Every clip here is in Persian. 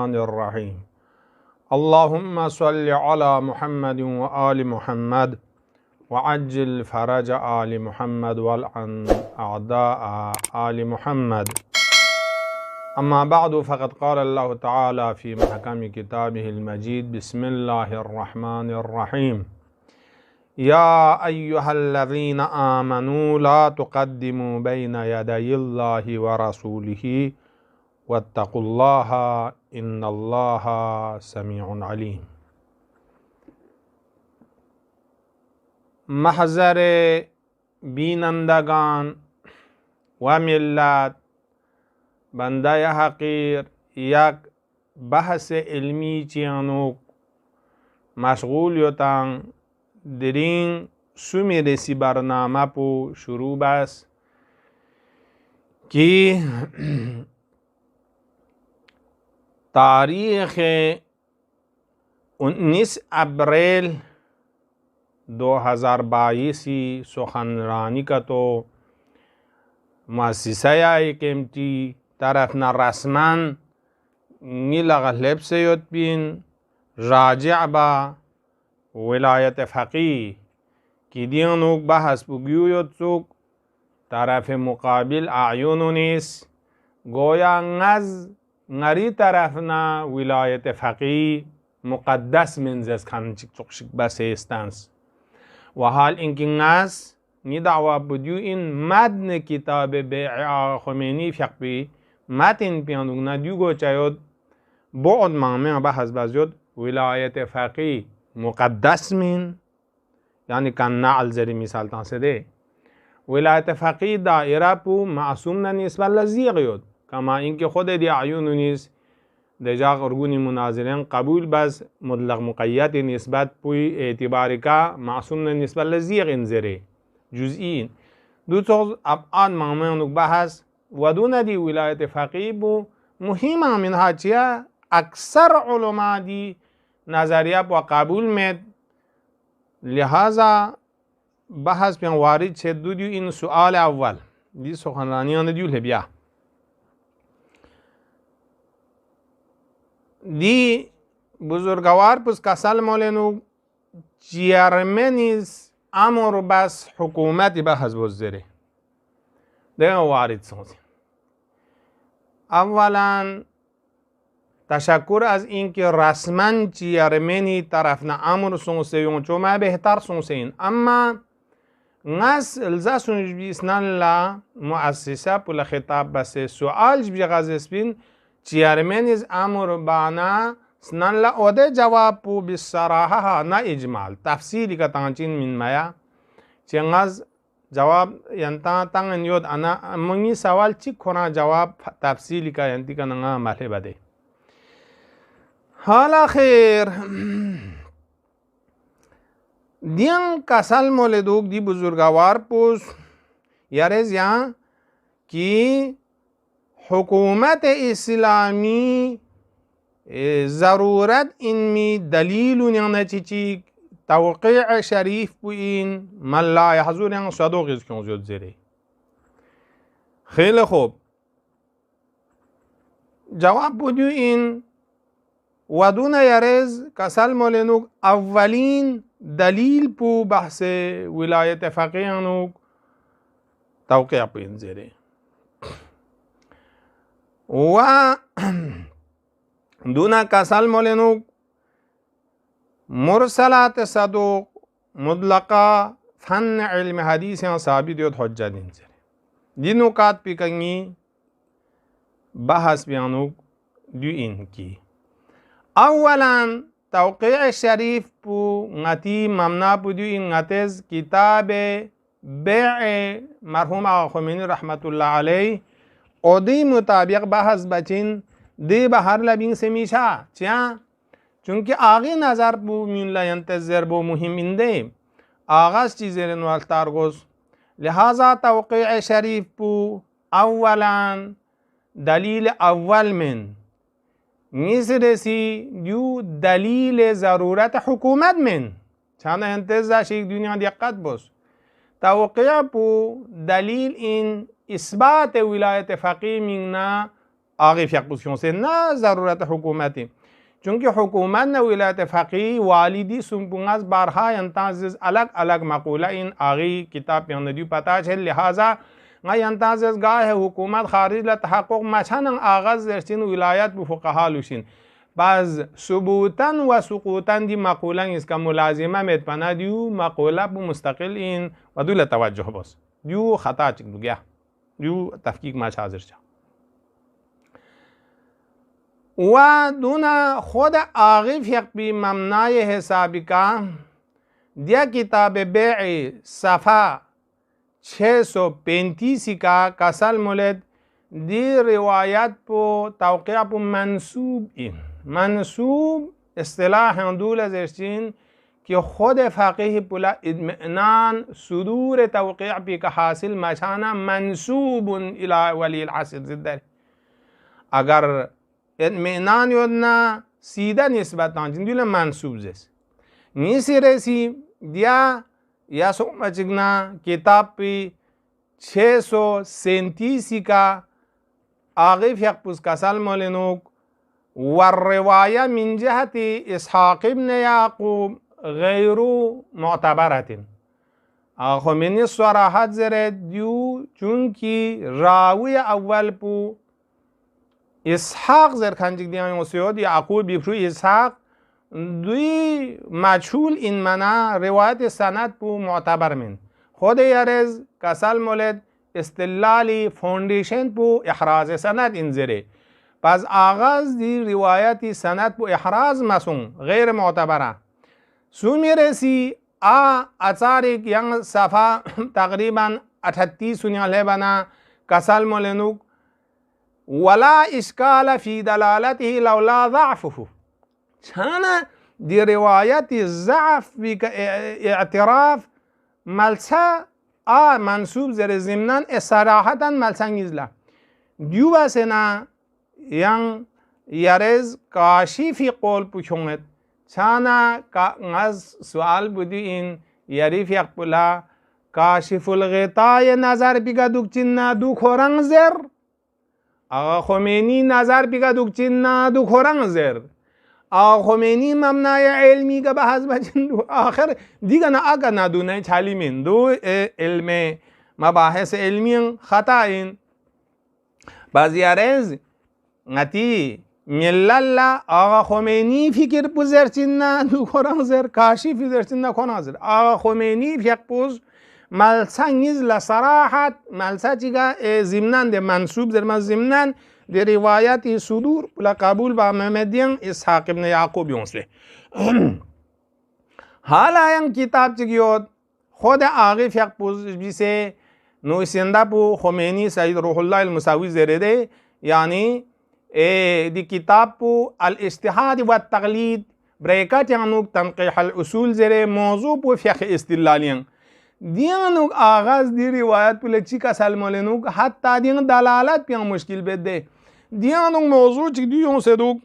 الرحمن الرحيم اللهم صل على محمد وآل محمد وعجل فرج آل محمد والعن أعداء آل محمد. أما بعد فقد قال الله تعالى في محكم كتابه المجيد بسم الله الرحمن الرحيم يا أيها الذين آمنوا لا تقدموا بين يدي الله ورسوله واتقوا الله إن الله سميع عليم. محضر بینندگان و ملت، بنده حقیر یک بحث علمی چیانو مشغول یوتن درین سومی رسی برنامه پو شروع بس که تاریخ 19 اپریل 2022 سخنرانی کا تو مؤسسه کمتی طرف رسما نیلغ لبس یوت بین راجع با ولایت فقیه کی دیانوک بحث بگیو یوت سوک طرف مقابل اعیونو نیست گویا غری طرف نا ولایت فقیه مقدس منزز کنچک چکشک بس استانس و حال اینکه نی دعوا بدیو این متن کتاب بیع آقا خمینی فقبی متن پیانوک ندیو گو چایود بعد مامه بحث بازیود ولایت فقیه مقدس من یعنی کن نعل زری مثال تانسه ده ولایت فقیه دائره پو معصوم نسبت لزیغیود کما اینکه خود دی عیونو نیست دجاق ارگونی مناظرین قبول بس مطلق مقید نسبت پوی اعتباری که معصوم نسبت لزیغ انزره جزئین دو چوز ابعاد مامنوک بحث و دون دی ولایت فقیه بو مهم منها چیه اکثر علماء دی نظریه با قبول مید لہذا بحث پیان وارد چه دو دیو این سؤال اول دی سخنرانیان دیو لبیا دی بزرگوار پس کسال مولنو چیرمنیز امر بس حکومتی بحث بزره دیگه وارد سازیم. اولا تشکر از اینکه رسما چیرمنی طرف نه امر سونسیون چون ما بهتر سونسین اما ناس الزاسون بیسنان لا مؤسسه پول خطاب بس سوال جبی غازس بین چیرمنیز امر بانا سنان لا اوده جواب پو بصراحه نه اجمال تفصیلی که تانچین من مایا چنگاز جواب ینتا تانگن یود انا منگی سوال چی کنا جواب تفصیلی که ینتی که نگا ماله بده حالا خیر دیان کسال مولدوک دی بزرگوار پوز یارز یہاں کی حکومت اسلامی ضرورت ان می دلیل نیانا چی توقیع شریف بوین من لا یحضور یعنی صدوق از کن زیاد زیره خیلی خوب جواب بودیو این ودون یارز کسال مولنوک اولین دلیل پو بحث ولایت فقیهانوک توقیع پوین زیره و دونا کسال مولنوک مرسلات صدوق مطلقه فن علم حدیث یا ثابت یود حجت دین زیره دی نکات پی کنگی بحث بیانوک دو این کی اولا توقیع شریف پو غتی ممنا پو دو این غتز کتاب بیع مرحوم آقا خمینی رحمت الله علیه او دی مطابق بحث بچین دی بهر لبین سے میشا چیا چونکہ آغی نظر پو میون لینتظر بو مهم انده آغاز چیزر نوالتار گوز لہذا توقیع شریف پو اولا دلیل اول من نیسرسی دیو دلیل ضرورت حکومت من چانه انتظار شیک دنیا دقت بوز توقیع پو دلیل این اثبات ولایت فقیه مننا आगे फ़िक़्ह से ना ज़रूरत हुकूमती चूँकि हुकूमत न विलायत फ़क़ी वालिदी सुम्पुंगास बारहा यंताज़ अलग अलग मक़ूला इन आगी किताब नदी पता है लिहाजा यंताज़ गाह हुकूमत खारिज ल तहक़्क़ुक़ मछन आगाज़ दर्चिन विलायत बुफ़क़हा लुशिन बाज़ सुबूतन व सुक़ूतन दी मक़ूला इसका मुलाजिमा में पना दियो मक़ूला मुस्तक़िल इन वदुल तवज्जुह बस दियो ख़ता चिक गया दियो तहक़ीक़ मछ हाज़िर चा व दूना खुद आगे फ़िक़्ह ममनाए हिसाबिका दिया किताब बेअ सफ़ा 635 का कसल मुलद दी रिवायत पो तौक़िया पो मंसूब इस्तिलाह दूल ज़ेरचिन कि खुद फ़क़ीह पुला इत्मीनान सुदूर तौक़िया पी का हासिल मचाना मंसूबुन इला वलील असर ज़िद्दर अगर इत्मीनान योजना सीधा निस्बत जिंदुल मंसूब जैसे नीसी रेसी दिया या सोमचिगना किताब पी 637 का आगे फ़िक़्ह कसल मोलिनुक वर्रिवाया मिन जहती इसहाक़ इब्न याक़ूब गैरु मुअतबरतिन ख़ुमैनी स्वराहत ज़रे दियो चूँकि रावी अव्वल पू इसहाक़ ज़र खंजिक दिया उस्योद याक़ूब बिफ्रू इसहाक़ दुई मजहूल इन मना रिवायत सनद पू मुअतबर मिन खुद यारेज कसल मोलद इस्तिलाली फाउंडेशन पू इहराज सनद इन ज़रे पास आगाज़ दी रिवायती सनद पू इहराज मसूं गैर मुअतबरा सुमेरेसी अचारिक यंग सफ़ा तकरीबन 38 सुनियाले बना कसल मोलनुक वला इश्काल फ़ी दलालतिही लौला ज़अफ़ुहु छाना दी रिवायती ज़अफ़ भी का इअतिराफ़ मलसा मंसूब ज़रे ज़िम्नन सराहतन मलसंगिज़ला दियुवा सेना यंग यारेज काशिफ़ी कौल पुछोंगत छाना का ngaz सवाल बुदी इन यारी फ़िक़्ह काशिफ़ुल ग़िताए नज़र बिगा दुक चिन्ना दुख रंग ज़र आगा ख़ुमैनी नज़र बिगा दुक चिन्ना दुख रंग ज़र आगा ख़ुमैनी ममनाय इल्मी का बहस बचन आखिर दिगा ना आगा ना दुनाई छाली में दो इल्मे मबाहिस इल्मियं ख़ता इन बाज़ियारेज़ ngati मिल्लल्ला आगा ख़ुमैनी फ़िक्र पुज़र चिन्ना दुखोरंग ज़र काशिफ़ ज़र चिन्ना खोना ज़र आगा ख़ुमैनी फ़िक़्ह मलसंगिज़ लसराहत मलसा चिगा ज़िम्नन दे मंसूब ज़र मज़ ज़िम्नन दे रिवायत सुदूर पुला कबूल बा महमदियन इसहाक़ इब्न याक़ूब योंसले हाल आयंग किताब चिगियोद खुद आगे फ़िक़्ह जिसे नोइसिंदा पू ख़ुमैनी सईद रूहुल्लाह अल मुसावी ज़रे दे यानी दी किताब पू अल इज्तिहाद व तक़लीद ब्रेकट यानुक तनक़ीह अल उसूल ज़रे मौजू पू फ़िक़्ह इस्तिलालियं दियानुक आगाज़ दी रिवायत पू लची का सलमोलेनुक हत्ता दियं दलालत पियां मुश्किल बेदे दियानुक मौजू चिक दियों से दुक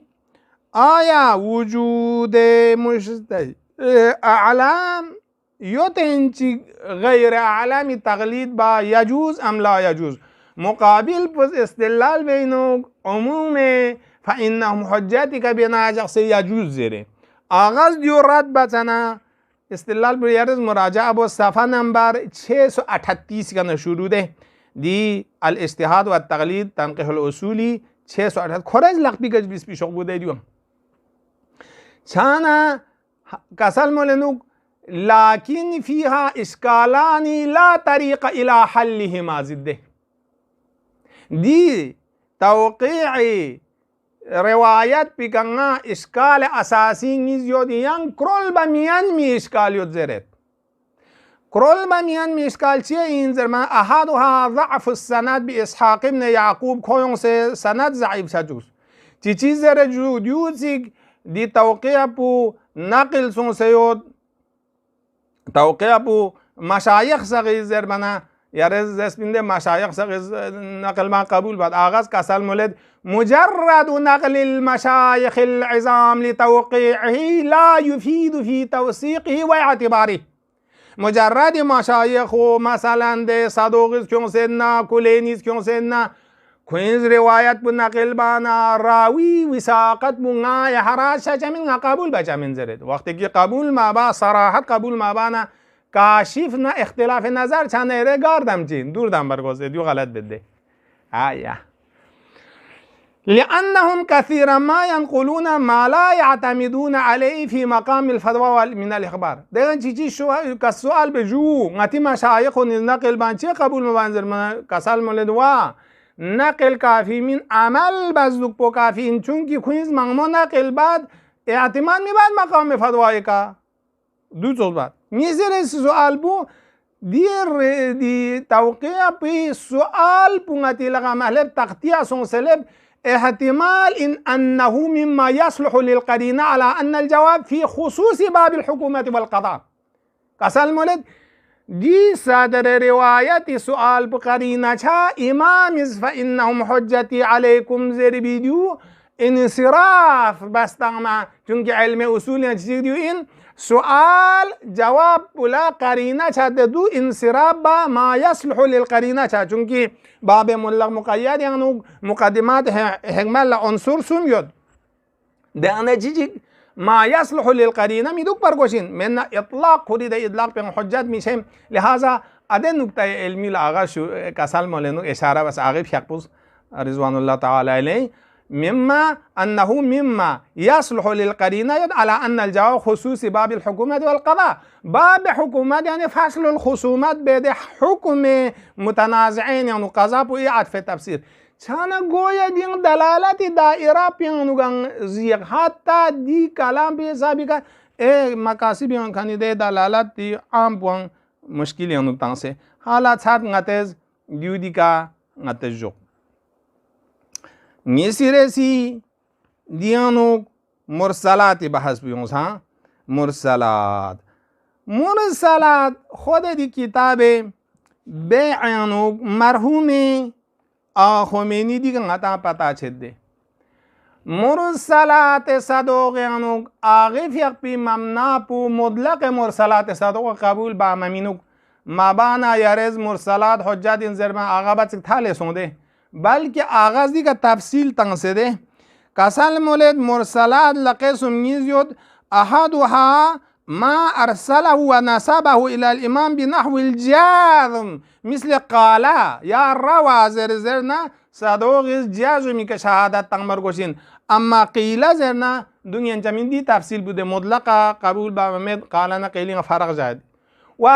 आया वजूद मुश्तही अलाम योतेंची गैर आलमी तक़लीद बा यजूज़ अम ला यजूज़ मुकाबिल पर इस्तिलाल बेनुक उमूम फ़इन्नहुम हुज्जती का बिना से यजूज़ ज़रे आगाज़ दियो रद बचना इस्तिलाल पर यारज़ मुराजा अब सफ़ा नंबर 638 का शुरू दे दी अल इज्तिहाद व तक़लीद तनक़ीह अल उसूली 638 खुरज लक़बी गज बिस पिशोक बुदे दियो छाना कसल मोलेनुक लाकिन फ़ीहा इश्कालानी ला तरीक़ इला हल्लिहिमा ज़िद्दे दी तौक़ीअ रिवायत पिकंगा इश्काल असासी निज़योद यंग क्रोल बमियान में इश्काल योद ज़रेत क्रोल बमियान में इश्काल चे इन ज़रमा अहादुहा ज़अफ़ सनद बि इसहाक़ इब्न याक़ूब खोयों से सनद ज़ईफ़ सजूस चीज़ ज़रे जुदियूद सिक दी तौक़ीअ पू नक़ल सों से योद तौक़ीअ पू मशाइख़ सग़ीर ज़रमना यारेज़ ज़स्पिंदे मशाइख़ सग़ीर नक़ल मा कबूल बाद आगाज़ का सल मुलद मुजर्रद नक़लिल मशाइख़िल इज़ाम लितौक़ीअही ला युफ़ीदु फ़ी तवसीक़िही व इअतिबारिही मुजर्रद मशाइख़ मसलन दे सदोग़िस क्यों से ना कुलैनीस क्यों से ना کوینز روایت بو نقل بانا راوی وساقت بو غای حراج چمین قبول بچمین زرد وقتی که قبول ما با صراحت قبول ما بانا کاشف نه اختلاف نظر چنه ره گاردم چین دور دم برگوزه دیو غلط بده آیا لأنهم كثيرا ما ينقلون ما لا يعتمدون عليه في مقام الفتوى من الإخبار. دیگه چیزی شو کسوال بجو غتی مشایخ نقل بانچه قبول مبانزر من کسال مولدوا نقل کافی من عمل بزدوک پو کافی چونکی کوینز مغمو نقل بعد اعتماد می بعد مقام فتوای کا دو چیز بعد میزر سوال بو دیر دی توقیع پی سوال پونگتی لغا محلب تقطیع سلب احتمال أنه مما يصلح للقرينة على أن الجواب في خصوص باب الحكومة والقضاء. قسل مولد دي صدر رواية سؤال بقرينة إمام فإنهم حجتي عليكم زر فيديو انصراف بستغمى چونك علم أصول يجديو إن سؤال جواب بلا قرينة دو انصراف با ما يصلح للقرينة چونك باب ملغ مقيد يعني مقدمات حكمة لعنصر سميد ده جيجي ما يصلح للقرينة ميدوك برغوشين من إطلاق قريد إطلاق بين حجات ميشهم لهذا أدن نقطة علمي لآغا شو كسال مولنو إشارة بس آغيب يقبض رضوان الله تعالى عليه مما يصلح للقرينة على أن الجواب خصوصي باب الحكومة والقضاء. باب حكومة يعني فصل الخصومات بين حكم متنازعين يعني قضاء وإعادة في التفسير. چانا گویا دین دلالت دائرہ پیانوگان زیغ حتی دی کلام پی حسابی کا مقاسی بیان کنی دے دلالت دی عام پوان مشکلی انوکتان سے حالات ساتھ نتیز دیو دی کا نتیز جو نیسی ریسی دیانوگ مرسلات بحث بیونس ہاں مرسلات خود دی کتاب بیعانوگ مرحومی خمینی دیگه غتا پتا چده مرسلات صدوق یعنی آغیف یقبی ممنا پو مطلق مرسلات صدوق قبول با ممینوک مبانا یارز مرسلات حجت این زرمان آغا بات تھالے سونده بلکه آغاز دیگه تفصیل تنسده کسال مولد مرسلات لقسم نیزیود احدها ما أرسله ونسبه إلى الإمام بنحو الجاذم مثل قال يا روى زرنا صدوق جازمي كشهادة تنمرگوشين أما قيل زرنا دنيا جمين دي تفصيل بوده مطلقة قبول بامد قالنا قيلين فرق جاد و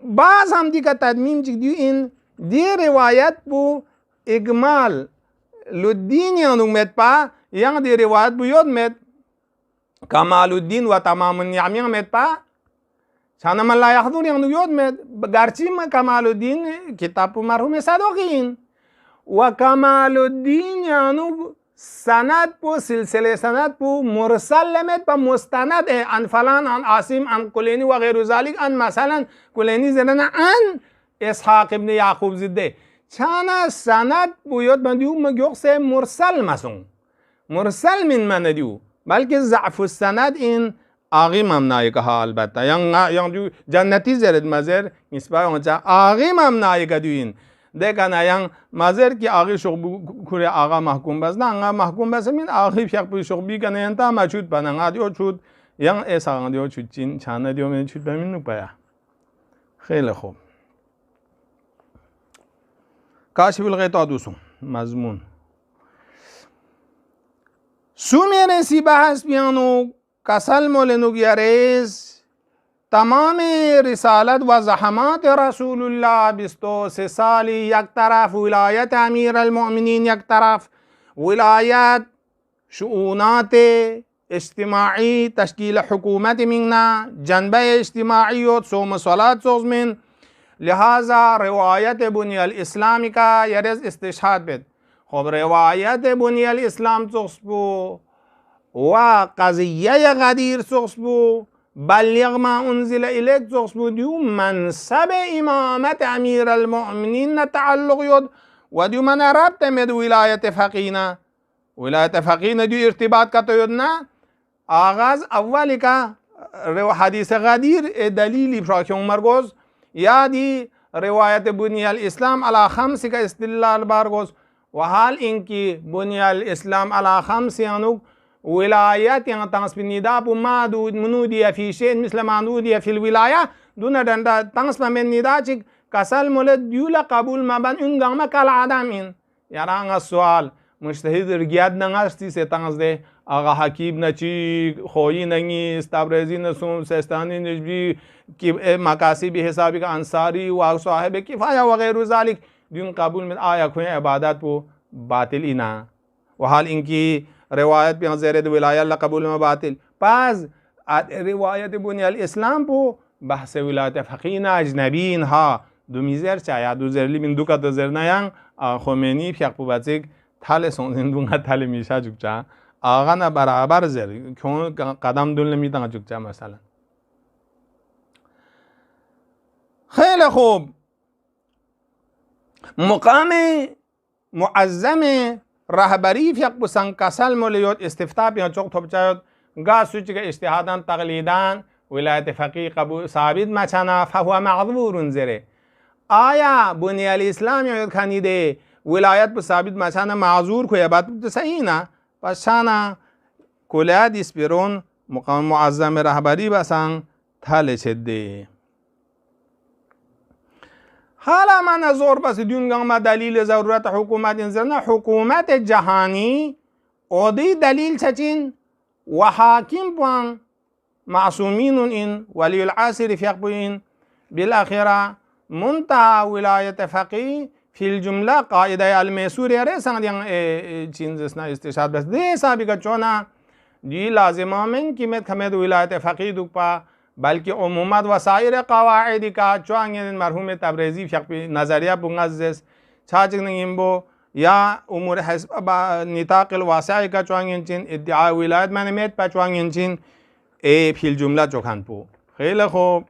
بعض هم دي كتدميم جديو إن دي روايات بو إجمال للدين يانو مد با yang di riwayat bu yod med Kamaluddin wa tamamun ni'am med pa sana man la yahdun yang yod med garchi ma Kamaluddin kitab marhum Sadoqin wa Kamaluddin yanu sanad po silsile sanad po mursal med pa mustanad an falan an Asim an Kuleni wa ghairu zalik an masalan Kuleni zana an Ishaq ibn Yaqub zidde chana sanad po yod bandiu magyok se mursal masung مرسل من مندیو بلکه ضعف السند این آقی ممنوعی که حال بته یان جنتی زرد مزر نسبت اونجا آقی ممنوعی که دوین دیگه یان مزر کی آقی شغل کوری آقا محکوم بس نه آقا محکوم بس من آقی فیق بی شغل بی کنه انتا مچود بنن دیو چود یان ایسا دیو چود چین چانه دیو من چود بمین نپایا خیلی خوب کاشف الغطاء دوسون مضمون سومیرسی بحث بیانو کسل مولنو گیارز تمام رسالت و زحمات رسول الله 23 سالی یک طرف ولایت امیر المؤمنین یک طرف ولایت شؤونات اجتماعی تشکیل حکومت مننا جنبه اجتماعی و صوم صلاة سوزمن لہذا روایت بنی الاسلامی کا یرز استشهاد بید خب روایت بنی الاسلام سخصبو و قضیه غدیر سخصبو بلغ ما انزل الیک سخصبو دیو منصب امامت امیر المؤمنین نتعلق یود و دیو من ربط مد ولایت فقینه دیو ارتباط کتا یود نا آغاز اولی که حدیث غدیر دلیلی پراکیون مرگوز یا دی रिवायत बुनियाल इस्लाम अला खम्स का इस्तिदलाल बारगोस व हाल इनकी बुनियाल इस्लाम अला खम्स यानुक विलायत yang tangas pinida pu madu munudia fi shay misla manudia fil wilaya duna danda tangas pamen nida chik kasal mulad yula qabul maban ungang makal adamin yarang aswal mujtahid riyad nangasti se tangas de aga hakim na chi khoyi nangi stabrezi na sum sistani najbi ki makasi bi hisabi ka ansari wa sahib kifaya wa ghairu zalik dun qabul min aya khoy ibadat pu batil ina wa hal inki रिवायत पे ज़ेर विलायत कबूल में बातिल पास रिवायत बुनियाल इस्लाम पो बहस विलायत फ़कीना अजनबीन हा दुमिज़र चाया दुज़रली min दुका तो ज़रनायंग ख़ुमैनी फ़ियाक पो बातिक थाले सोंजिन दुंगा थाले मिशा जुकचा आगा ना बराबर ज़र क्यों कदम दुल्ले मिता जुकचा मसला खैर खूब मुकाम मुअज़्ज़म रहबरी फ़ियाक पुसंग कसल मोलियोत इस्तिफ़ता पे चौक थोपचायोत गा सुच के इज्तिहादन तक़लीदान विलायत फ़क़ी कबूल साबित मचाना फ़हुआ मअज़ूरुन ज़रे आया बुनियाल इस्लाम योत खानी दे विलायत पर साबित मचाना माज़ूर को यह बात तो सही ना पशाना कुलाद इस्पिरोन मुकाम मुअज़्ज़म रहबरी बसंग थाले छेदे حالا من زور بس دیونگان ما دلیل ضرورت حکومت انزرنا حکومت جهانی اودی دلیل چچین و حاکم پوان معصومین این ولی العصر فیقبوین بالاخره منتهى ولایت فقی فی الجمله قاعده المسور یاره سندیان چینزسنا استشهاد بس ده سابقا چونا دی لازمه من کمت کمت ولایت فقی دوپا बल्कि उम्मत वसाइर क़वाइद का चुआंग मरहूम तब्रेज़ी फ़िक़्ह नज़रिया बुंगज़ छाचिक निम्बो या उमूर निताक़िल वासिअ का चुआंग चिन इद्दिआ विलायत मैंने मेट पा चुआंग चिन ए फिल जुमला चौखान पो खैल खूब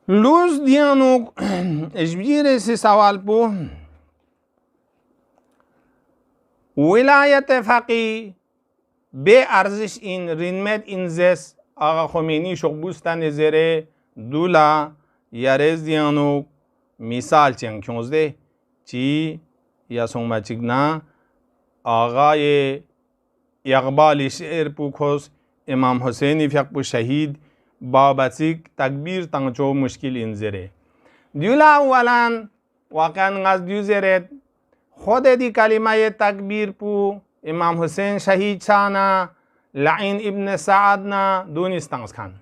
लूज दियानो इजबीर से सवाल पो विलायत फ़क़ी बे अर्जिश इन रिनमेट इंजेस आगा ख़ुमैनी शुकबुस्तान ज़ेरे दूला यारेज दियानो मिसाल चंग क्योंज़े ची या सोमा चिगना आगा ये इक़बाल शेर पुखोस इमाम हुसैन फ़िक़्ह शहीद बाबसिक तकबीर तंगचो मुश्किल इंजरे दुला वालान वाकन गज दुजरेत खुद दी कलिमा ये तकबीर पू इमाम हुसैन शहीद छाना लाइन इब्न साद ना दूनिस्तंग खान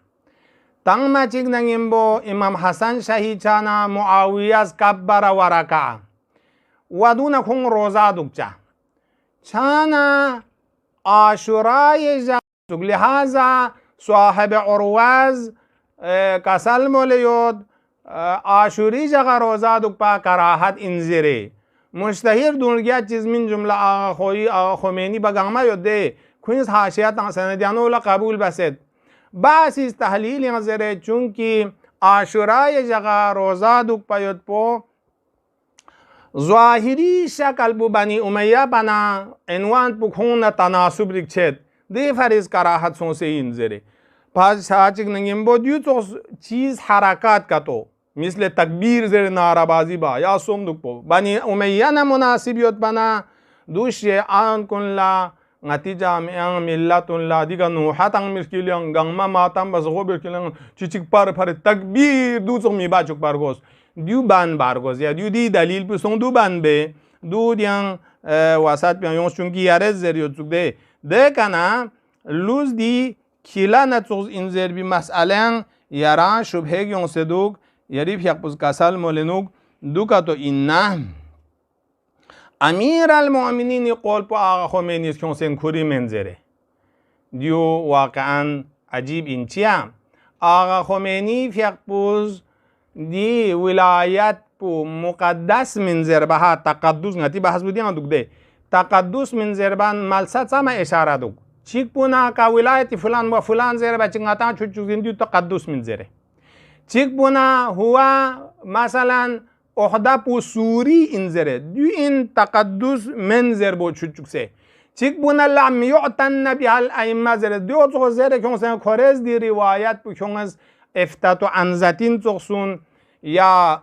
तंग मचिक नंगिम्बो इमाम हसन शहीद छाना मुआवियाज कब्बर वरका वदून खुंग रोजा दुकचा छाना आशुरा ये लिहाजा साहिब उरवाज कसल मोलियोद आशुरी जगह रोज़ा दुपा कराहत इंजरे मुश्तहिर दुनिया चिज़मिन जुमला आगा खोई आगा ख़ुमैनी बगामा योदे खुइस हाशियत सनदियानो ला कबूल बसत बास इस तहलील इंजरे चूँकि आशुरा ये जगह रोज़ा दुपा योद पो ज़ाहिरी शक्ल बु बनी उमैया बना इनवान पुखून तनासुब रिक्छेत दे फरिज कराहत सो से इंजरे पास छाचिक नंगिम्बो दियो तो चीज़ हरकत का तो मिसले तकबीर ज़ेर नाराबाजी बा या सोम दुपो बनी उमैया न मुनासिबियत बना दूसरे आन कुल्ला नतीजा में मिल्लतुल्ला दिगा नूहतंग मिस्किलियंग गंगमा मातम बस गो बिरकिलंग चिचिक पर तकबीर दूसों में बाचुक बारगोस दियो बान बारगोस या दियो दी दलील पे सों दो बान बे दो दियांग वासात पे यों चुंकी यारे ज़ेरियो चुक दे कना लूज दी खिला न चुज़ इंजर भी मसअलें यारा शुभे यों से दुक यरीफ यकपुस कसल मोलेनुक दुका तो इन्ना अमीर अल-मोमिनीन कौल पो आगा ख़ुमैनी क्यों से खुरी मंजरे दियो वाक़अन अजीब इंचिया आगा ख़ुमैनी यकपुस दी विलायत पो मुक़द्दस मंजर बहा तक़द्दुस ngati bahas budiang duk de taqaddus min zerban malsat sama isyara duk chik puna ka wilayat fulan wa fulan zerba chingata chuchugin du taqaddus min zere chik puna huwa masalan ohda pu suri in zere du in taqaddus min zerbo chuchuk se چیک بونه لم یعتن به الائمه زره دیو تو زره که مثلا کورز دی روایت بو که از افتات و انزتین تقسون یا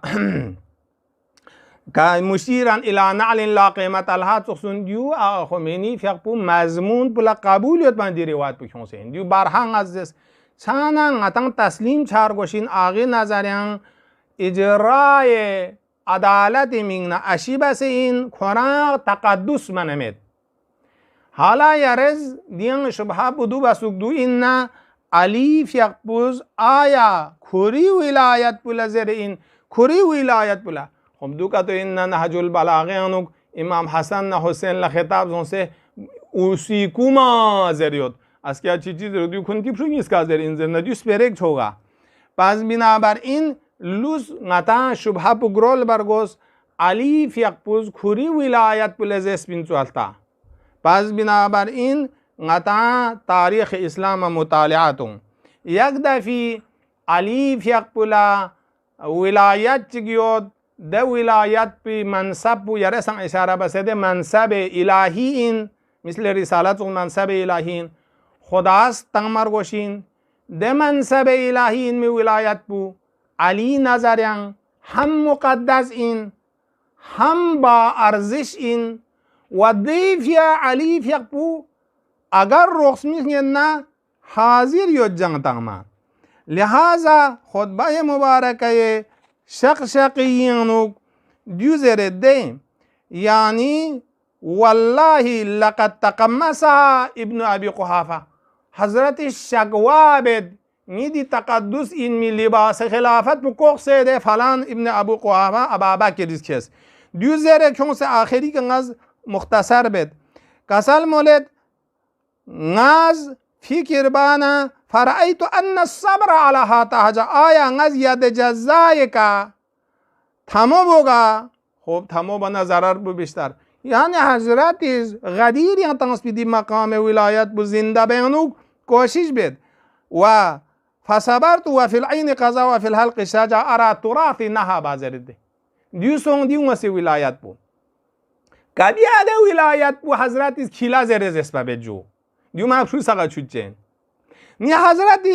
که مشیران الی نعل لا قیمت لها تقسون دیو خمینی فقط بو مضمون بلا قبولیت من دی روایت بو که مثلا دیو برهنگ از دست چانا غتان تسلیم چارگوشین آقی نظریان اجرای عدالت میگنا اشیبه این کنا تقدس منمید حالا یارز دیان شبه بودو بسوک دو این نه علی فیقبوز آیا کوری ولایت بولا زیر این کوری ولایت بولا خب دو که تو این نه نهج البلاغه انو امام حسن نه حسین لخطاب زنسه اوسیکوما زریود از که چیزی رو دیو کنی پرو نیست که در این زنده دیو سپرک چوگا پس بنابراین لوز نتا شبه بگرول برگوز علی فیقبوز کوری ولایت بولا زیس بین چوالتا پس بنابراین نتا تاریخ اسلام مطالعاتون یک دفعی علی فیقبولا ولایت چگیود ده ولایت پی منصب بو یارسان اشاره بسده منصب الهی این مثل رسالت منصب الهی این خداست تنمر گوشین ده منصب الهی این می ولایت بو علی نظریان هم مقدس این هم با ارزش این و دیفیا علی فیق بو اگر رخص میکنه نه حاضر یود جنگ تنمان لہذا خطبه مبارکه شقشقیانو دیوزر دیم یعنی والله لقد تقمسها ابن ابی قحافه حضرت شقوابد نیدی تقدس این می لباس خلافت بو کوخ سیده فلان ابن ابو قحافه ابا بکر کس دیوزر کنس آخری که نز مختصر بد کسال مولد نز فکر بانا فرأيت أن الصبر على هذا آیا نز ید جزای که تمام بوگا خوب تمام بنا ضرر بو بیشتر یعنی حضرت غدیر یا تنسبیدی مقام ولایت بو زنده بینو کوشش بید و فصبرت و فی العین قضا و فی الحلق شجا ارا تراثی نها بازرده دیو سون دیو مسی ولایت بو کبی آده ولایت بو حضرت کلا زرز اسباب جو دیو مفشو سقا چوچین نی حضرت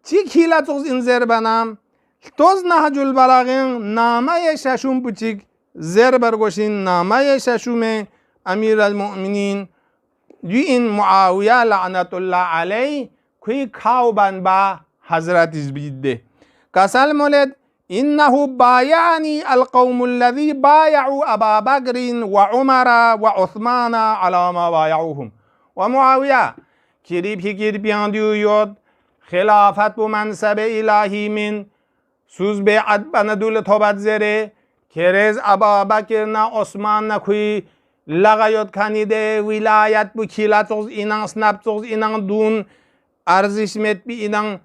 چی کلا توز این زر بنام توز نهج البلاغین نامه ششم بچیک زر برگوشین نامه ششم امیر المؤمنین دی این معاویه لعنت الله علیه کوی کاوبان با حضرت بیده کسال مولد انه بایعنی القوم الذي بايعوا ابا بکر و عمر و عثمان على ما بايعوهم و معاویه کری فکر بیاندیو یود خلافت و منصب الهی من سوز بیعت بندول توبت زره کرز ابا بکر نه عثمان نه کوی لغایت کنیده ولایت بو کیلا توز اینان سنب توز اینان دون ارزش مت بی اینان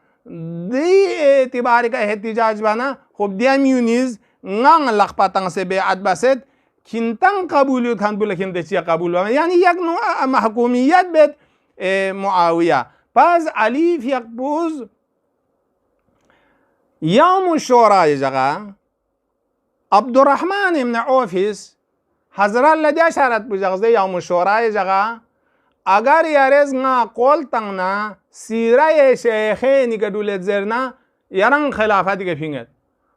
دی اعتباری که احتجاج بنا خب دیم یونیز نان لخپاتان سے بیعت بسد کینتان قبولیت کن بوله کینده چیه قبول بنا یعنی یک نوع محکومیت بید معاویه پس علی فیقبوز یوم شورای جگه عبدالرحمن ابن عوفیس حضرت لدیا شرط بجغزه یوم شورای جگه اگر یارز نا قول تنگنا سیره شیخینی که دولت زرنا یران خلافتی که پینگد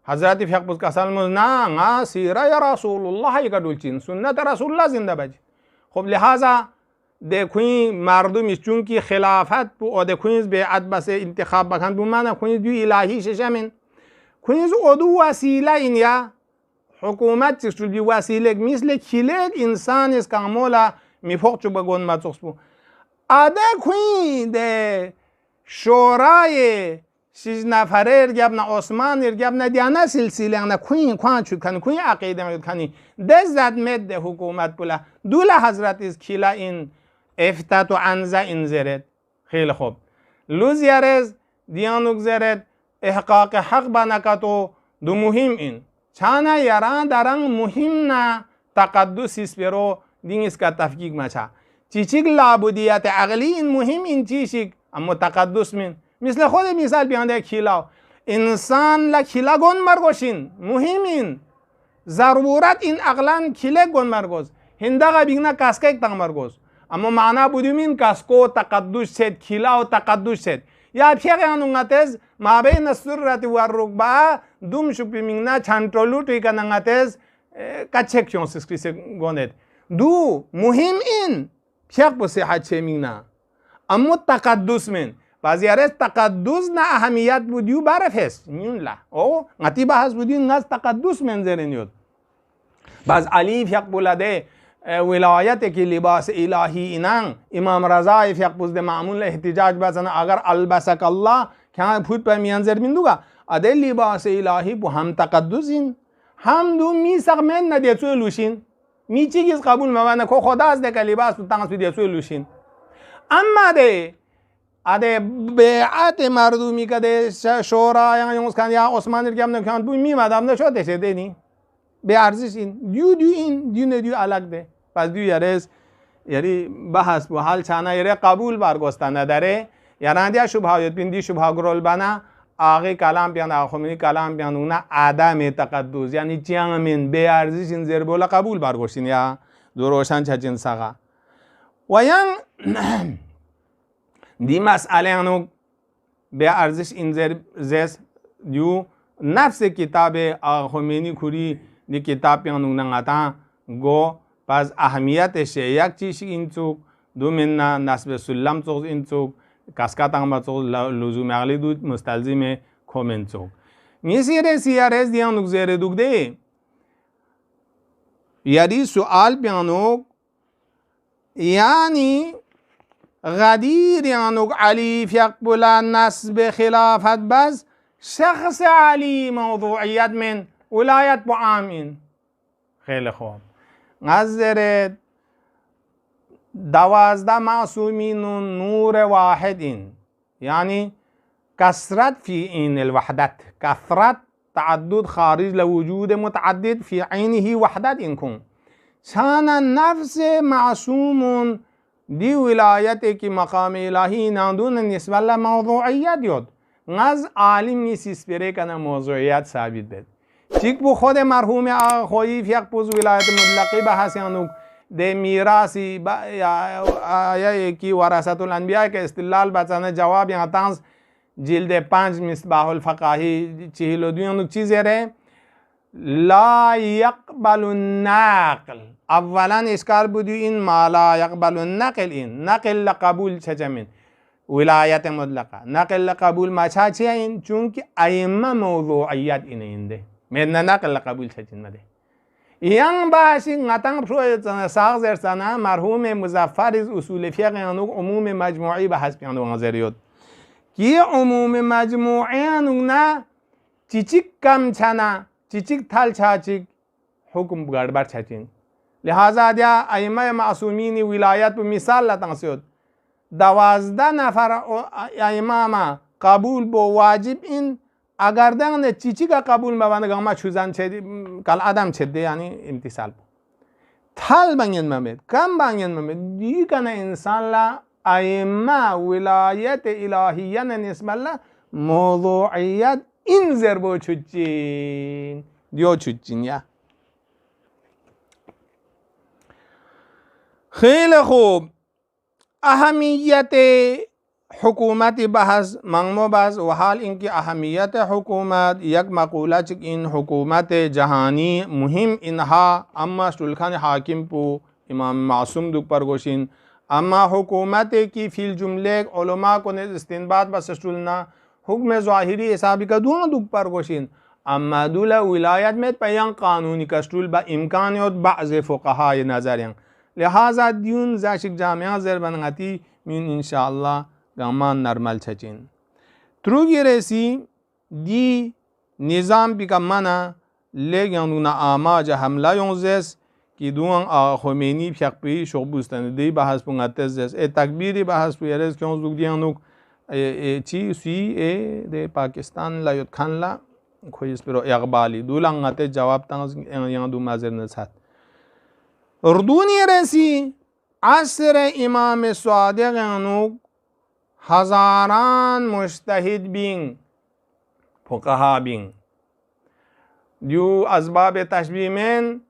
حضرت فیقبوز کسال مزنا نا سیره رسول الله که دولچین سنت رسول الله زنده بجی خب لحاظا دکوین مردمی چون که خلافت بو او دکوینز بیعت بس انتخاب بکن بو من کوینز دو الهی ششمین کوینز او وسیله این یا حکومت چیز بی وسیله مثل کلید انسان است که مولا میفوق چو بگون ماتوس بو اده کوین ده شورای شش نفره ارگاب نه عثمان ارگاب نه دیانه سلسله نه کوین کوان چود کنی کوین عقیده میاد کنی دزد مد حکومت بولا دوله حضرت از کلا این افتات و انزا این زرد خیلی خوب لوز یارز دیانوک زرد احقاق حق بنکتو دو مهم این چانه یاران دران مهم نه تقدس برو دین اس کا تفکیک مچا چیچیک لابودیت عقلی این مهم این چیشیک اما تقدس من مثل خود مثال بیانده کلا انسان لا کلا گون مرگوشین مهم این ضرورت این عقلان کله گون مرگوز هندگا بیگنا کاسکه تنگ مرگوز اما معنا بودیمین کاسکو تقدس شد کلا و تقدس شد یا پیغ انونگتز ما بین السرة و الرکبه دوم شپی میگنا چانترولو توی کننگتز کچک کیون سکریس گونید دو مهم این پیغ بصحت چه میگنا اما تقدس من بعضی از تقدس نه اهمیت بودیو برفست میون لا او نتی بحث بودیو ناز تقدس منظرنیود باز علی فیق بولاده ولایت کی لباس الهی اینان امام رضا فیق بوده معمول احتجاج بزن اگر البسک الله کیا پود پر میانزر میندوگا اده لباس الهی بو هم تقدسین هم دو میسق من ندیتو لوشین میچیگیز قبول مبانه کو خدا از ده لباس تو تنس بدیتو لوشین اما ده اده بیعت مردمی که شورا یا مسکن یا عثمان که هم نکند بوی میمدم نشده شده نی به ارزش این دیو الگ ده پس دیو یارز یاری بحث بو حال چانه یاره قبول برگسته نداره یارندیا شبهایت بین شبه گرول بنا آقای کلام بیان آقای خمینی کلام بیان اونا عدم تقدس یعنی چیانمین به ارزش این زربولا قبول برگشتین یا دو روشن چه جنس آقا و یان دی مسئله انو به ارزش این زس دیو نفس کتاب آقای خمینی کوری دی کتاب بیان اونا غتا گو پس اهمیتش یک چیز این چوک دو من نسب سلم چوک این چوک کاسکات هم چوک لزوم عقلی دود مستلزم کومن چوک میسیره سیارز دیان نگذره دوگده یاری سوال بیانوک یعنی غدیر یانوک علی فیقبل نسب خلافت بس شخص علی موضوعیت من ولایت با عامین خیلی خوب نظرت 12 معصومین و نور واحد این یعنی کثرت فی این الوحدت کثرت تعدد خارج لوجود متعدد فی عینه وحدت این کن شان نفس معصوم دی ولایت کی مقام الهی ناندون نسبت لموضوعیت یاد نز عالم نیست پیره کنه موضوعیت ثابت بد چیک بو خود مرحوم آخویی فیق پوز ولایت مطلقی بحث یانو ده میراثی یا کی وراثت الانبیاء که استدلال بچانه جواب یا تانس جلد 5 مصباح الفقاهی 42 چیزی ره لا يقبل النقل اولا اشکال بودی این ما لا يقبل النقل این نقل قبول چجمین ولایت مطلقه نقل قبول ما چه این چونکه ائمه موضوعیت اینه من نقل قبول چجین مده یان باشی نتنگ پروی ساق زرسانه مرحوم مظفر از اصول فقه انو عموم مجموعی به حسب انو نظریات کی عموم مجموعی انو نه چیچیک کم چنا چیچیک تل چاچیک حکم گڑبڑ چچین لہذا دیا ائمه معصومین ولایت به مثال لتنسیود 12 نفر ائمه قبول با واجب این اگر دنگ چیچی کا قبول مبانه گاما چوزان چه کل آدم چه ده یعنی امتصال تال بانگین ممد کم بانگین ممد دی کنه انسان لا ائمه ولایت الهیه نسبت لا موضوعیت این ضربو چوچین دیو چوچین یا خیلی خوب اهمیت حکومت بحث منمو بحث و حال اینکه اهمیت حکومت یک مقوله چک این حکومت جهانی مهم اینها اما سلطان حاکم پو امام معصوم دوک پرگوشین اما حکومت کی فی الجمله علماء کو نے استنباط بس سلطنا حکم ظاهری حسابی کا دونوں دوک پرگوشین اما دولا ولایت میں پیان قانونی کستول با امکانیت بعض فقها نظریان لہذا دیون زاشک جامعہ زر بنغتی من انشاءاللہ گامان نرمل چچین تروگی رسی دی نظام بی کا منا لیگن آماج حملہ یونزس کی دوان خمینی فیقپی شغبوستن دی بحث پونگتز دس تکبیری بحث پویرز کیون زوگ دیانوک چی سی اے دے پاکستان لا یود کھان لا خویس پرو اقبالی دولانگت جواب تانز یان دو مازر نسات اردونی رسی عصر امام صادق انوک هزاران مجتهد بین فقها بین دیو اسباب تشبیه من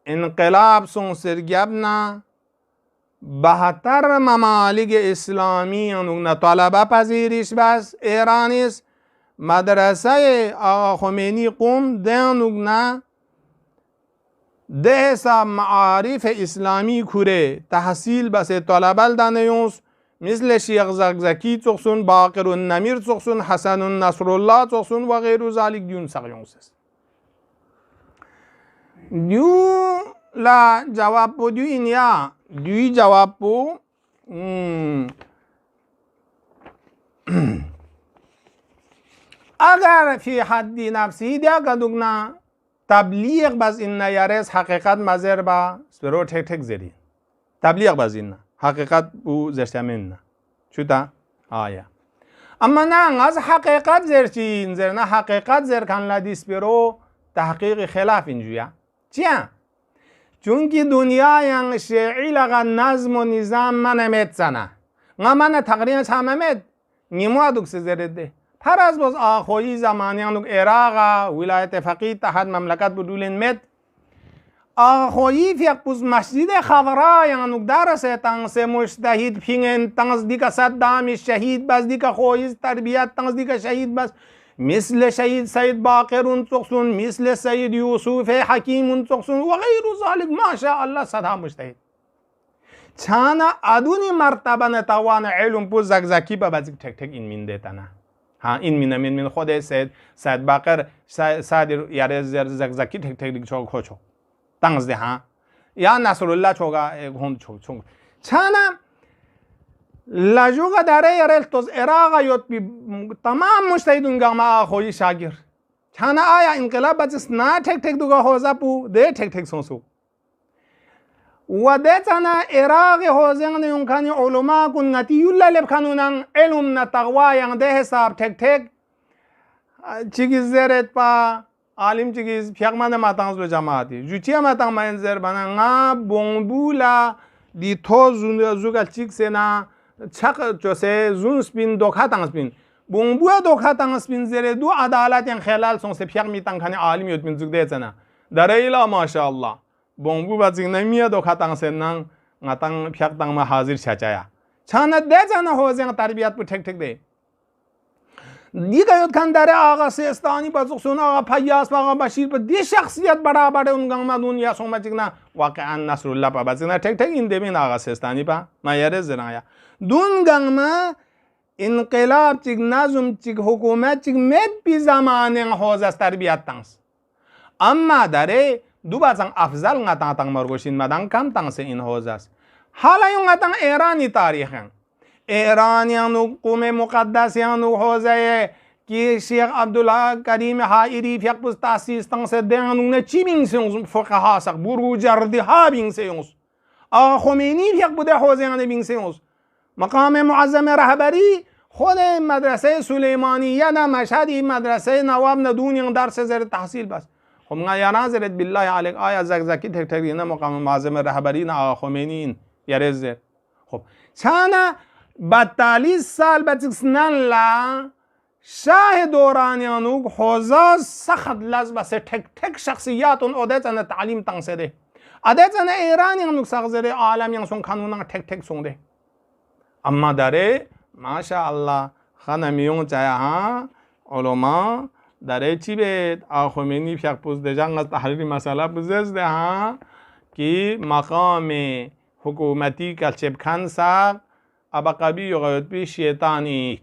انقلاب سون سرگیبنا بهتر ممالک اسلامی اون طلبه پذیرش بس ایرانیست مدرسه آقا خمینی قوم دنوگنا ده حساب معارف اسلامی کوره تحصیل بس طلبه دانیوس مثل شیخ زکزکی تقصون باقر النمیر تقصون حسن النصر الله تقصون و غیر ذلك دیون سقیونس دیو لا جواب بو دیو اینیا دیو جواب بو اگر فی حدی نفسی دیا کدوگنا تبلیغ باز این نیارز حقیقت مزر با سپرو تک تک زدی تبلیغ باز این حقیقت بو زرشتمین نه چوتا آیا اما نه از حقیقت زرچین زر نه حقیقت زر کن لدیس برو تحقیق خلاف اینجویا چیه؟ چون که دنیا ینگ شیعی لغا نظم و نظام من میتزنه من تقریبا همه نیمو ادوک سزرده پر از باز آخوی زمانی انوک عراق ولایت فقیه تحت مملکت بدولین مد آخوی فیق بوز مسجد خضرا انوک درسه تنس مجتهد پینگن تنس دیگه صدام شهید بس دیگه خویز تربیت تنس دیگه شهید بس مثل شهید سید باقر تقصون مثل سید یوسف حکیم تقصون و غیر ذلك ما شاء الله صدام مجتهد چانا ادونی مرتبه نتوان علم بو زکزکی با بازی تک تک این من دیتا نه ها این من خود سید باقر سید یاره زکزکی تک تک دیگه چوک خوچو تنگز ده ها یا نصر الله چوگا هند چوک چانا لجوگا داره یاره توز عراق یوت بی تمام مجتهدون گاما خوی شاگیر چانا آیا انقلاب بچس نا تک تک دوگا خوزا پو ده تک تک سونسو و ده چانا عراق خوزنگ نیونکانی علماء کن نتی یولا لب کنونن علم نتقوایان ده حساب تک تک چیگی زرت پا عالم چیگی پیغمان ماتانز لو جماعتی جوچی ماتان منزر بنا نا بونبولا دی تو زوگل چیگ سنا چق جوسه زون سپین دوکها تانگ سپین بونبویا دوکها تانگ سپین زره دو عدالت ین خلال سون سپیغ میتان کنی عالم یوت بین زوگ دیتنا داره ایلا ماشاءالله بونبو بازی نمیاد دوکها تانگ سنن ناتان پیغ تانگ ما حاضر چاچایا چانه ده چانه حوزه تربیت بو تک تک ده دیگه یوت کن داره آقا سیستانی بازوکسون آقا پیاس آقا بشیر با دی شخصیت برابر اون گام دنیا سوما چیکنا واقعا نصر الله با بازینا تک تک این دبین آقا سیستانی با مایره زنایا دون گام انقلاب چیک نظم چیک حکومت چیک مد بی زمانه حوزه تربیت تانس اما داره دو بازن افضل نگاتان تان مرگوشین مدان کم تانس این حوزه است حالا یون نگاتان ایرانی تاریخن ایرانیانو قوم مقدسیانو حوزه که شیخ عبدالله کریم حائری فیق بز تاسیس تنگ سے دیانو نه چی بین سیونس فقها سق برو جردی ها بین سیونس آقا خمینی فیق بوده حوزه نه بین سیونس مقام معظم رهبری خود مدرسه سلیمانیه نه مشهدی مدرسه نواب ندونی درس زیر تحصیل بس خب یا ناظرت بالله علیک آیا زکزکی تک تک نه مقام معظم رهبری نه آقا خمینی یا رزر خب چانا با 40 سال بچکسنن لا شاه دورانیانو حوزه سخت لازم بس تک تک شخصیاتون اودتن تعلیم تنسده ادتن ایرانیانو سخزره عالمیان سون قانونا تک تک سونده اما داره ماشاءالله خانمیون جایا ها علما داره چی به آخومینی پیک پوز دجان از تحریر مسئله بزرده ها که مقام حکومتی کلچب کن ساق ابا قبی یغیت بی شیطانی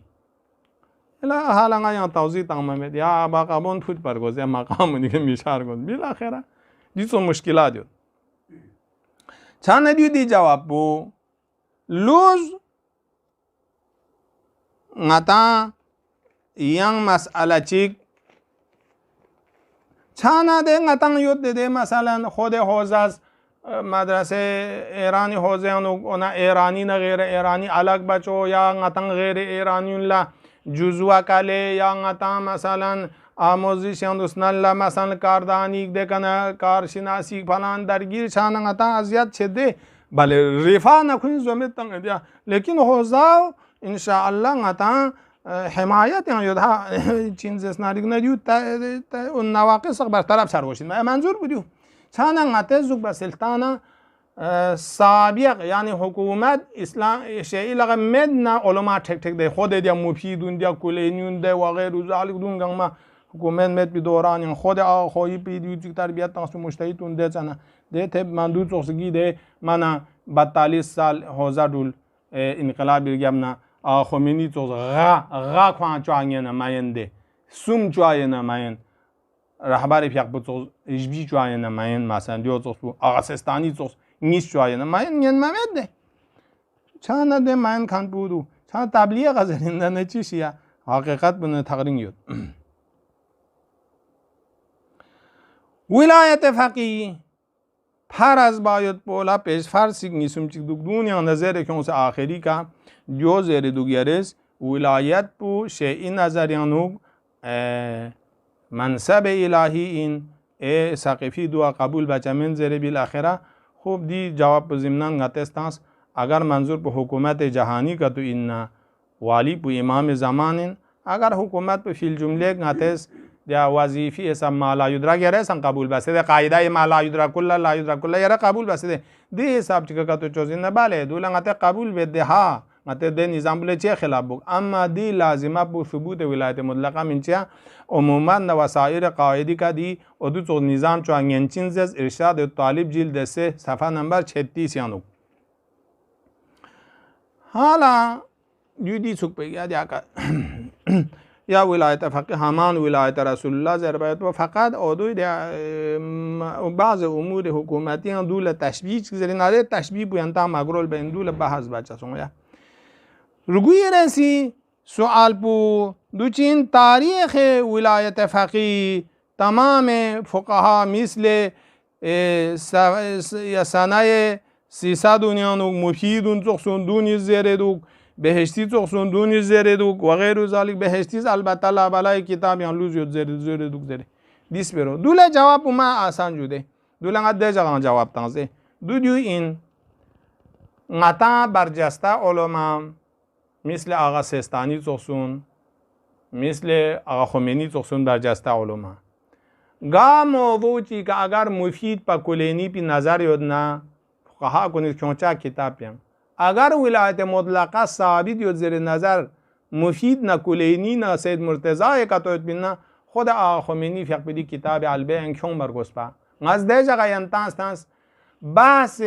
الا حالا نگاه توضیح تمامه یا ابا قبون فوت برگوزه مقام دیگه میشار گفت بالاخره دیسو مشکلات دیو چند دی جواب بو لوز نتا yang مسئله چیک چند ده نتا یود ده مثلا خود حوزه مدرسه ایرانی حوزه اونا ایرانی نه غیر ایرانی الگ بچو یا نتا غیر ایرانی لا جزوه کله یا نتا مثلا آموزشیان دوستان لا مثلا کاردانی دکنه کارشناسی فلان درگیر چند نتا ازیاد چده بله رفاه نکنی زمین تنگ لیکن حوزه ان شاء الله نتا حمایت یادها چین زسناریگ ندیو تا اون نواقص برطرف سر باشید منظور بودیو چند نتا زوگ با سلطانه سابق یعنی حکومت اسلام شیعی لغا مدنا علما تک تک ده خود دیا مفیدون دیا کلینیون ده و غیر ذالک دون گنما حکومت مد بی دوران خود آخوی پیدی تربیت تنس مجتهدون ده چنا ده تب مندود سوسگی ده منا 42 سال حوزه دول انقلاب بیگمنا خمینی توز غا خوان چوانگه نماینده سوم چوانگه نماین رهبر پیک بتوز اجبی چوانگه نماین مثلا دیو توز آقا سستانی توز نیست چوانگه نماین ین ممده چند ده ماین کن بودو چند تبلیغ از اینده نچیشیه حقیقت بنه تقرین یود ولایت فقیه پر از باید بولا پیش فرسی نیسم چیک دنیا نظر که اونس آخری کا جو زیر دوگیرس ولایت بو شیعی نظریانو منصب الهی این سقفی دعا قبول بچمن زیر بالاخره خوب دی جواب په ضمنان غتستانس اگر منظور په حکومت جهانی کا تو ان والی په امام زمان اگر حکومت په فیل جمله غتس یا وظیفی اسم ما لا یدرک یره سن قبول بسته قاعده ما لا یدرک کل لا یدرک کل یره قبول بسته دی حساب چیکا تو چوزین باله دولنگته قبول بده ها مته د نظام بل چه خلاف بو اما دی لازمه بو ثبوت ولایت مطلقه منچا عموما وسائر قاعده کا دی ادو تو نظام چو انگنچینز ارشاد طالب جلد 3 صفحه نمبر 36 یانو حالا یودی څوک پیګه دی کا یا ولایت فقیه همان ولایت رسول الله زربایت و فقط ادوی بعض امور حکومتی دول تشبیه چیزی نره تشبیه بوینتا مگرول به دول بحث بچه سونیا رگوی رسی سوال پو دوچین تاریخ ولایت فقیه تمام فقها مثل سنه 300 دنیانو مفیدون چخصون دونی زیره دو بهشتی چخصون دونی زیره دو و غیر ذالک بهشتیز البته لابلای کتاب یان لوز یود زیره دو زیره دیس برو دوله جواب ما آسان جوده دوله قد جواب جواب تنزه دو این غطا برجسته علما مثل آقا سیستانی چخصون مثل آقا خمینی چخصون برجسته علما گا موضوعی که اگر مفید پا کلینی پی نظر یود نه فقها کنید کیونچه کتاب پیم اگر ولایت مطلقه ثابت یود زیر نظر مفید نه کلینی نه سید مرتضی کتوید بین خود آقا خمینی فقه بدی کتاب البیان کیون برگوز پا غزده جگه ینتانس بحث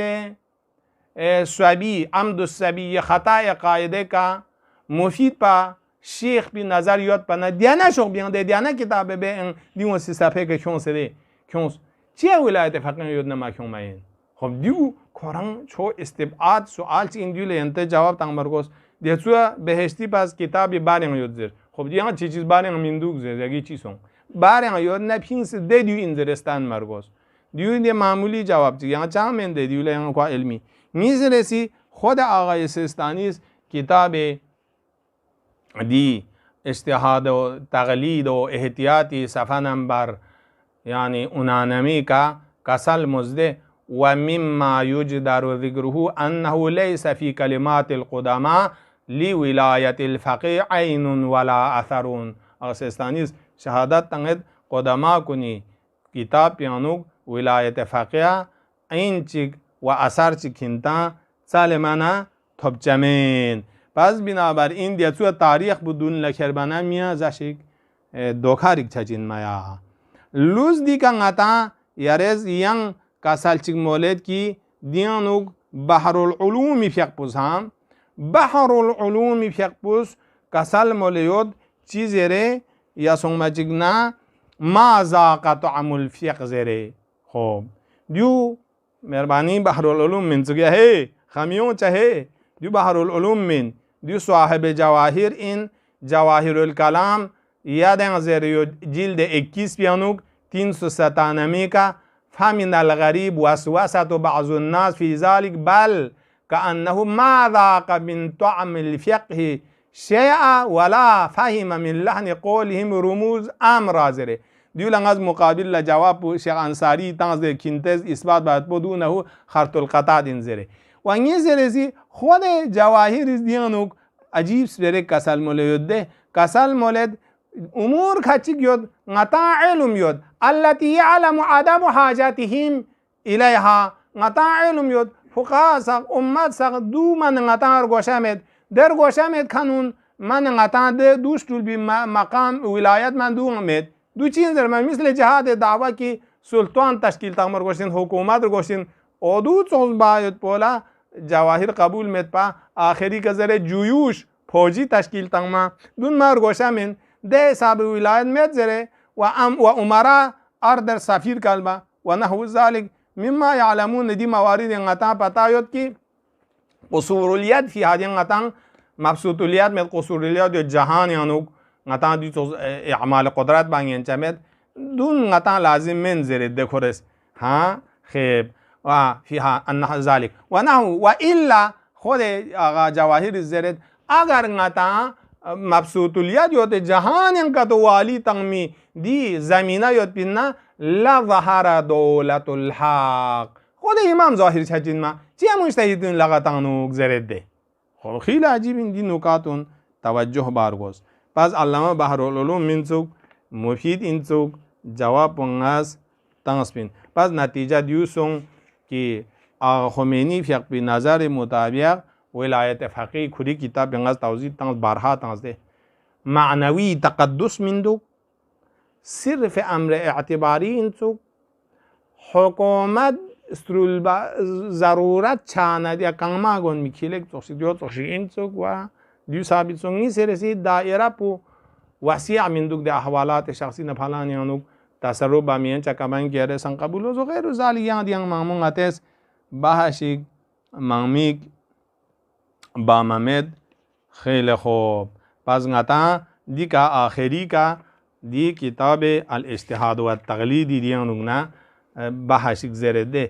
سبی عمد السبی خطای قاعده کا مفید پا شیخ بی نظر یاد پا نه دیانه شوق بیانده دیانه کتاب به دیون سی صفحه که کیون سده کیون چیه ولایت فقیه یاد نما کیون ماین خب دیو کوران چو استبعاد سوال چی این دیو لینته جواب تنگ مرگوز دیتسو بهشتی پس کتابی بارین یاد زیر خب دیان چی چیز بارین میندوگ زیر یکی چی سون بارین یاد نپینس ده دیو این زرستان مرگوز دیو دی معمولی جواب چی یعنی چند من ده دیو لین کو علمی میزرسی خود آقای سیستانی کتاب دی اجتهاد و تقلید و احتیاطی صفحه نمبر یعنی اونانمی کا کسل مزده و مما یجدر ذکره انه لیس فی کلمات القدماء لولایت الفقیه عین ولا اثرون اغسستانیز شهادت تنگد قدما کنی کتاب پیانوک ولایت فقیه این چیک و اثر چیکنتا سالمانا تبجمین پس بنابراین دیتسو تاریخ بدون لکربانه میا زشک دوکاریک چجین میا لوز دی کنگتا یارز ینگ کاسالچیک مولد کی دیانوک بحر العلوم فیقپوز هم بحر العلوم فیقپوز کاسال مولیود چیزره یا سونگماچیک نا ما ذاق طعم الفیق زره خوب دیو مهربانی بحر العلوم من چگه ہے خمیون چاہے دیو بحر العلوم من دیو صاحب جواهر این جواهر الکلام یادن زیر جلد 21 پیانوک 397 کا فمن الغریب وسوسة بعض الناس في ذلك بل كأنه ما ذاق من طعم الفقه شيئا ولا فهم من لحن قولهم رموز امر زره دیو لنگاز مقابل لجواب شیخ انصاری تنز کنتز اثبات باید بدونه خرط القطع دین زره و این زره زی خود جواهر دیانوک عجیب سبره کسل مولد ده کسل مولد امور کچیک یود غطا علم یود التي يعلم عدم حاجاتهم الیها غطا علم یود فقها ساق امت ساق دو من غتان گوشمت در گوشمت kanun من غتان ده دوش طول بی مقام ولایت من دو امت دو چیز در من مثل جهاد دعوا کی سلطان تشکیل تامر گوشتین حکومت رو گوشتین اودو چون باید پولا جواهر قبول مت پا آخری که زره جویوش فوجی تشکیل تامر دون مار گوشمن ده حساب ولایت مت زره و امرا اردر سفیر کلبا و نحو ذلك مما يعلمون دي موارد غتا پتايوت کی قصوریت فی هذه غتا مبسوطیت مت قصوریت جهان یانو غتا دي اعمال قدرت بانگن چمت دون غتا لازم من زره دکورس ها خيب و فيها ان ذلك ونحو والا خود اغا جواهر زرت اگر غتا مبسوطیت یوت جهان کا تو والی تنمی دی زمینه یوت پینا لا ظهر دولت الحق خود امام ظاهر چجین ما چی مجتهدین لغتانو گذرد ده خب خیلی عجیب این دی نکاتون توجه بارگوز پس علامه بحرالعلوم منسوک مفید انسوک جواب پنگاز تنسپین پس نتیجه دیوسون که آقا خمینی فیق بی نظر مطابق ولایت فقیه کلی کتاب پنگاز توضیح تنس بارها تنس ده معنوی تقدس مندوک صرف امر اعتباری انسوک حکومت ضرورت چاند یا کنما گون میکیلک توشی انسوک و دیو ثابت سونگی سرسی دائره پو وسیع مندوک ده احوالات شخصی نفلانی انوک تصرف با میان چکمان گیره سن قبولوز و غیر زالیان دیان مامون اتس بحشیک مامیک با ممد خیلی خوب پس غتا دی کا آخری کا دی کتاب الاجتهاد و التقلید دیانونا بحشیک زرده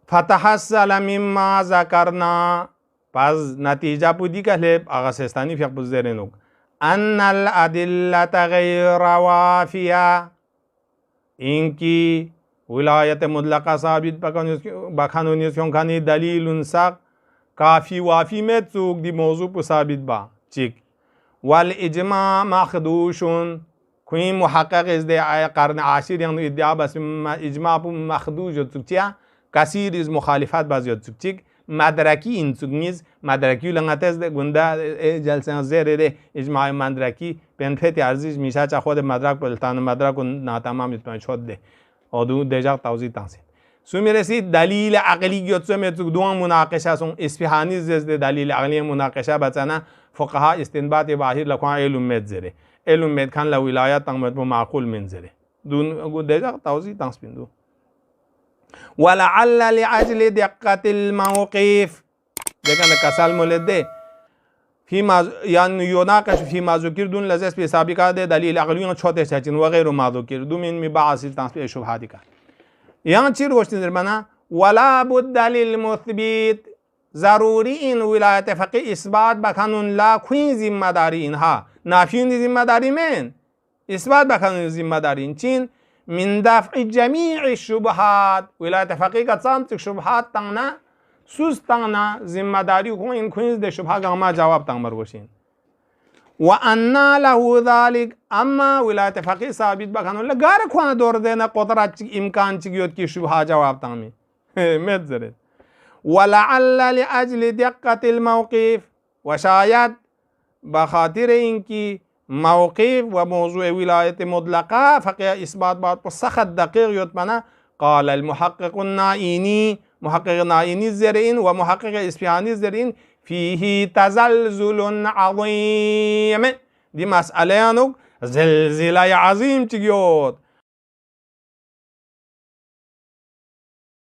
فتحصل مما ذکرنا پس نتیجه پودی که لب آغا سستانی فیق بزرنوک ان الادلة غیر وافیه اینکی ولایت مطلقه ثابت بکنونیسیون کنی دلیل سق کافی وافی متسوک دی موضوع ثابت با چیک والاجماع مخدوشون کوئی محقق از ده قرن عاشر یعنی ادعا بس اجماع مخدوش جد چیا کثیر از مخالفت باز جد چیک مدرکی این سونیز مدرکی لنگاتز ده گنده جلسه زیر ده اجماع مدرکی بنفت ارزش میشه چه خود مدرک بلتان مدرک و ناتمام میتونه شد ده آدو دیگر توضیح تانسید سومی رسید دلیل عقلی گیت سومی تو دوام مناقشه سون اسفهانی زد دلیل عقلی مناقشه بچنا فقها استنباط باهر لکوان علم مدزره علم مد کان لولایت تنمت معقول منزره دون دیگر توضیح تانسید دو ولعل لعجل دقة الموقف دیکھنے کسال مولده فيما يعني يناقش فيما ذكر دون لذيذ في سابقة دليل عقلي छोटे सचिन वगैरह ما ذكر دو من مباحث تنصيب الشبهات का यहाँ चीर गोष्टी निर्माणा ولا بد للمثبت ضروری این ولایت فقیه اثبات بکنون لا کوین ذمہ داری اینها نافیون ذمہ داری من اثبات بکنون ذمہ داری این چین من دفع جميع الشبهات ولایت فقیه کا تمام شبهات تنگنا سوز تنگنا ذمہ داری کو این کوین ده شبهه کا ما جواب تنگ مرگوشین و ان له ذلك اما ولایت فقیه ثابت بکنون لگار کوان دور دینا قدرت امکان چگیوت کی شبهه جواب تنگ می مدزرد ولعل لأجل دقة الموقف وشاید بخاطر اینکه موقف و موضوع ولایت مطلقه فقیه اثبات بات پر سخت دقیق یطمنه قال المحقق النائینی محقق نائینی زرین و محقق اصفهانی زرین فیه تزلزل عظیم دی مسئله انو زلزله عظیم چگیوت